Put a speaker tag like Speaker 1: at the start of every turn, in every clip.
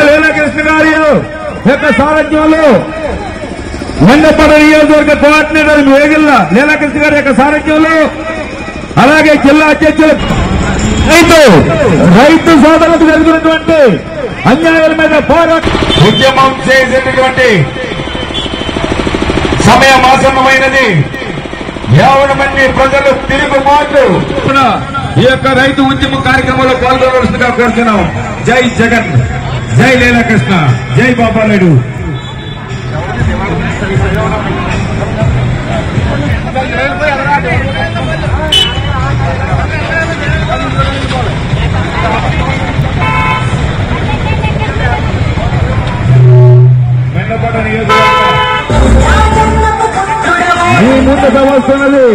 Speaker 1: లీలాకృష్ణ గారి యొక్క సారథ్యంలో మండపడ నియోజకవర్గ కోఆర్డినేటర్ వేగిల్ల లీలాకృష్ణ గారి యొక్క సారథ్యంలో అలాగే జిల్లా అధ్యక్షులు రైతు సోదరులకు జరుగుతున్నటువంటి అన్యాయాల మీద పోరాటం ఉద్యమం చేసేటటువంటి సమయం ఆసన్నమైనది. 50 మంది ప్రజలు తిరుగుబాటు ఈ యొక్క రైతు ఉద్యమ కార్యక్రమంలో పాల్గొనవలసిందిగా కోరుతున్నాం. జై జగన్, జై లీలాకృష్ణ, జై బాబానాయుడు. మీ ముందుకు వస్తున్నది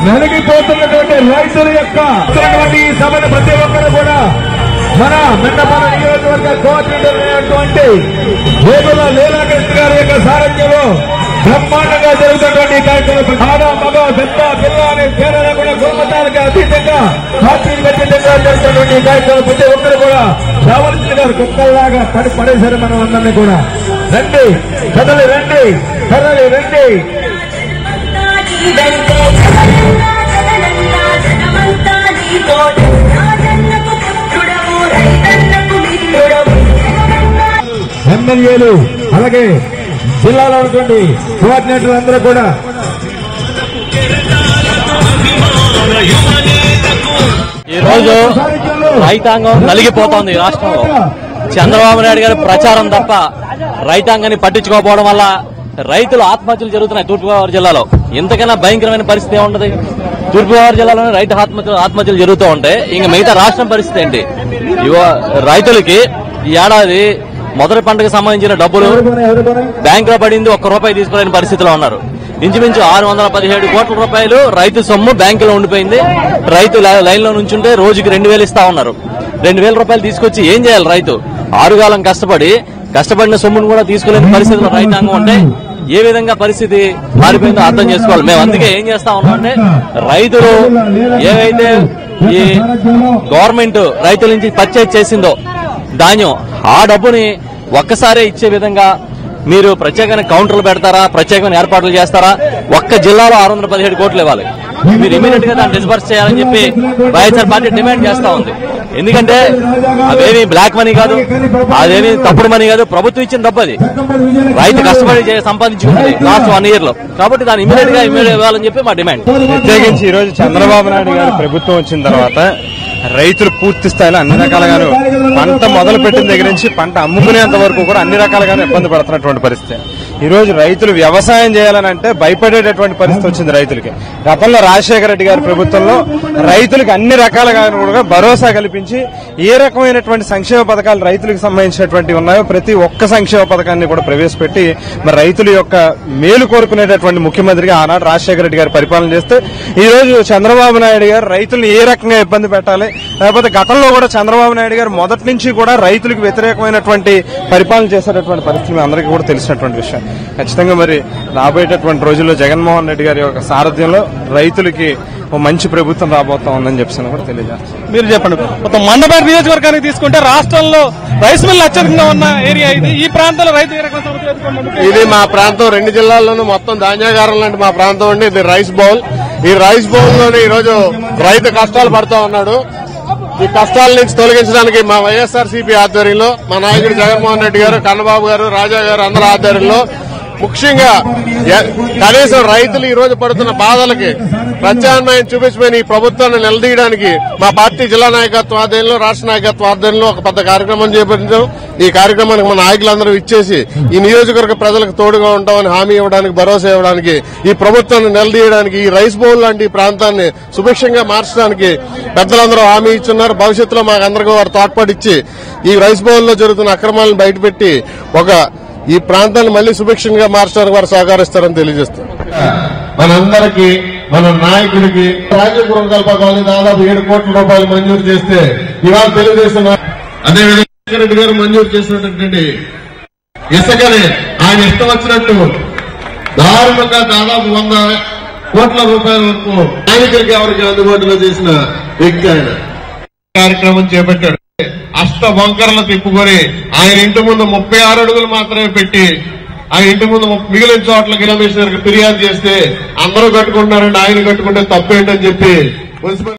Speaker 1: నలిగిపోతున్నటువంటి రైతుల యొక్క ఈ సభను ప్రతి ఒక్కరు కూడా మన మెండపడ నియోజకవర్గ కోఆర్డినేటర్ అయినటువంటి వేగుల లీలాకృష్ణ గారి యొక్క సారథ్యంలో బ్రహ్మాండంగా జరుగుతున్నటువంటి కార్యక్రమం ఆడా మగ పెద్ద పిల్ల అనే పేర్లను కూడా గుణమతాలకు అతీతంగా పార్టీలకు అతీతంగా జరుగుతున్నటువంటి కార్యక్రమం ప్రతి ఒక్కరు కూడా రావాల్సిందిగా కుక్కల్లాగా పడేశారు మనం అందరినీ కూడా. రండి కదలి, రండి కదలి, రండి. ఎమ్మెల్యేలు అలాగే జిల్లాలో ఉన్నటువంటి కోఆర్డినేటర్లు అందరూ కూడా
Speaker 2: ఈ రోజు రైతాంగం నలిగిపోతోంది. రాష్ట్రంలో చంద్రబాబు నాయుడు గారి ప్రచారం తప్ప రైతాంగాన్ని పట్టించుకోకపోవడం వల్ల రైతులు ఆత్మహత్యలు జరుగుతున్నాయి. తూర్పుగోదావరి జిల్లాలో ఇంతకైనా భయంకరమైన పరిస్థితి ఏముంటది? తూర్పుగోదావరి జిల్లాలోనే రైతు ఆత్మహత్యలు జరుగుతూ ఉంటాయి. ఇంకా మిగతా రాష్ట్రం పరిస్థితి ఏంటి? రైతులకి ఈ ఏడాది మొదటి పంటకు సంబంధించిన డబ్బులు బ్యాంకులో పడింది, ₹1 తీసుకోలేని పరిస్థితిలో ఉన్నారు. ఇంచుమించు 617 కోట్ల రూపాయలు రైతు సొమ్ము బ్యాంకులో ఉండిపోయింది. రైతు లైన్లో నుంచుంటే రోజుకి 2,000 ఇస్తా ఉన్నారు. 2,000 రూపాయలు తీసుకొచ్చి ఏం చేయాలి? రైతు ఆరుగాలం కష్టపడిన సొమ్మును కూడా తీసుకోలేని పరిస్థితిలో రైతాంగం ఉంటే ఏ విధంగా పరిస్థితి మారిపోయిందో అర్థం చేసుకోవాలి. మేము అందుకే ఏం చేస్తా ఉన్నామంటే రైతులు ఏవైతే ఈ గవర్నమెంట్ రైతుల నుంచి పర్చేజ్ చేసిందో ధాన్యం, ఆ డబ్బుని ఒక్కసారే ఇచ్చే విధంగా మీరు ప్రత్యేకమైన కౌంటర్లు పెడతారా, ప్రత్యేకమైన ఏర్పాట్లు చేస్తారా? ఒక్క జిల్లాలో 617 కోట్లు ఇవ్వాలి. మీరు ఇమీడియట్ గా దాన్ని డిస్బర్స్ చేయాలని చెప్పి వైఎస్ఆర్ పార్టీ డిమాండ్ చేస్తా ఉంది. ఎందుకంటే అవేమి బ్లాక్ మనీ కాదు, అదేమి తప్పుడు మనీ కాదు, ప్రభుత్వం ఇచ్చిన డబ్బు అది. రైతు కష్టపడి సంపాదించుకుంటుంది లాస్ట్ 1 year లో. కాబట్టి దాన్ని ఇమీడియట్ గా ఇవ్వాలని చెప్పి మా డిమాండ్.
Speaker 3: ప్రత్యేకించి ఈ రోజు చంద్రబాబు నాయుడు గారి ప్రభుత్వం వచ్చిన తర్వాత రైతులు పూర్తి స్థాయిలో అన్ని రకాలుగాను పంట మొదలు పెట్టిన దగ్గర నుంచి పంట అమ్ముకునేంత వరకు కూడా అన్ని రకాలుగానే ఇబ్బంది పడుతున్నటువంటి పరిస్థితి. ఈ రోజు రైతులు వ్యవసాయం చేయాలని అంటే భయపడేటటువంటి పరిస్థితి వచ్చింది రైతులకి. గతంలో రాజశేఖర రెడ్డి గారి ప్రభుత్వంలో రైతులకు అన్ని రకాలుగా కూడా భరోసా కల్పించి ఏ రకమైనటువంటి సంక్షేమ పథకాలు రైతులకు సంబంధించినటువంటి ఉన్నాయో ప్రతి ఒక్క సంక్షేమ పథకాన్ని కూడా ప్రవేశపెట్టి మరి రైతుల యొక్క మేలు కోరుకునేటటువంటి ముఖ్యమంత్రిగా ఆనాడు రాజశేఖర రెడ్డి గారు పరిపాలన చేస్తే ఈ రోజు చంద్రబాబు నాయుడు గారు రైతులను ఏ రకంగా ఇబ్బంది పెట్టాలి, లేకపోతే గతంలో కూడా చంద్రబాబు నాయుడు గారు మొదటి నుంచి కూడా రైతులకు వ్యతిరేకమైనటువంటి పరిపాలన చేసేటటువంటి పరిస్థితి అందరికీ కూడా తెలిసినటువంటి విషయం. ఖచ్చితంగా మరి రాబోయేటటువంటి రోజుల్లో జగన్మోహన్ రెడ్డి గారి యొక్క సారథ్యంలో రైతులకి ఓ మంచి ప్రభుత్వం రాబోతా ఉందని చెప్పి కూడా తెలియజేస్తాను.
Speaker 4: మీరు చెప్పండి. మొత్తం మండపేట నియోజకవర్గానికి తీసుకుంటే రాష్ట్రంలో రైస్ మిల్ అత్యధికంగా ఉన్న ఏరియా ఇది. ఈ ప్రాంతంలో రైతు
Speaker 5: ఇది మా ప్రాంతం 2 జిల్లాల్లోనూ మొత్తం ధాన్యాగారం లాంటి మా ప్రాంతం అండి. ఇది రైస్ బౌల్. ఈ రైస్ బౌల్ లోనే ఈ రోజు రైతు కష్టాలు పడుతూ ఉన్నాడు. ఈ కష్టాల నుంచి తొలగించడానికి మా వైఎస్ఆర్సీపీ ఆధ్వర్యంలో మా నాయకుడు జగన్మోహన్ రెడ్డి గారు, కన్నబాబు గారు, రాజా గారు అందరి ఆధ్వర్యంలో ముఖ్యంగా కనీసం రైతులు ఈ రోజు పడుతున్న బాధలకి ప్రత్యామ్నాయం చూపించమని ఈ ప్రభుత్వాన్ని నిలదీయడానికి మా పార్టీ జిల్లా నాయకత్వం ఆధ్వర్యంలో, రాష్ట్ర నాయకత్వం ఆధ్వర్యంలో ఒక పెద్ద కార్యక్రమం చేపట్టాం. ఈ కార్యక్రమానికి మా నాయకులందరూ ఇచ్చేసి ఈ నియోజకవర్గ ప్రజలకు తోడుగా ఉంటామని హామీ ఇవ్వడానికి, భరోసా ఇవ్వడానికి, ఈ ప్రభుత్వాన్ని నిలదీయడానికి, ఈ రైస్ బౌల్ లాంటి ప్రాంతాన్ని సుభిక్షంగా మార్చడానికి పెద్దలందరూ హామీ ఇచ్చున్నారు. భవిష్యత్తులో మాకందరికీ వారు తోడ్పాటిచ్చి ఈ రైస్ బౌల్ లో జరుగుతున్న అక్రమాలను బయటపెట్టి ఈ ప్రాంతాన్ని మళ్లీ సుభిక్షంగా మార్చడానికి వారు సహకరిస్తారని తెలియజేస్తారు. మనందరికీ, మన నాయకుడికి రాజకీయ కల్పకాలని దాదాపు 7 కోట్ల రూపాయలు మంజూరు చేస్తే ఇవాళ తెలుగుదేశం అదేవిధంగా రెడ్డి గారు మంజూరు చేసినటువంటి ఇసుకని ఆయన ఇష్టం వచ్చినట్టు దారుణంగా దాదాపు కోట్ల రూపాయల వరకు స్థానికులకి ఎవరికి అందుబాటులో చేసిన వ్యక్తి ఆయన. కార్యక్రమం చేపట్టాడు. అష్ట వంకరలు తిప్పుకొని ఆయన ఇంటి ముందు 36 అడుగులు మాత్రమే పెట్టి ఆ ఇంటి ముందు మిగిలిన చోట్ల కమిషనర్ కి ఫిర్యాదు చేస్తే అందరూ కట్టుకుంటున్నారండి, ఆయన కట్టుకుంటే తప్పేంటని చెప్పి మున్సిపల్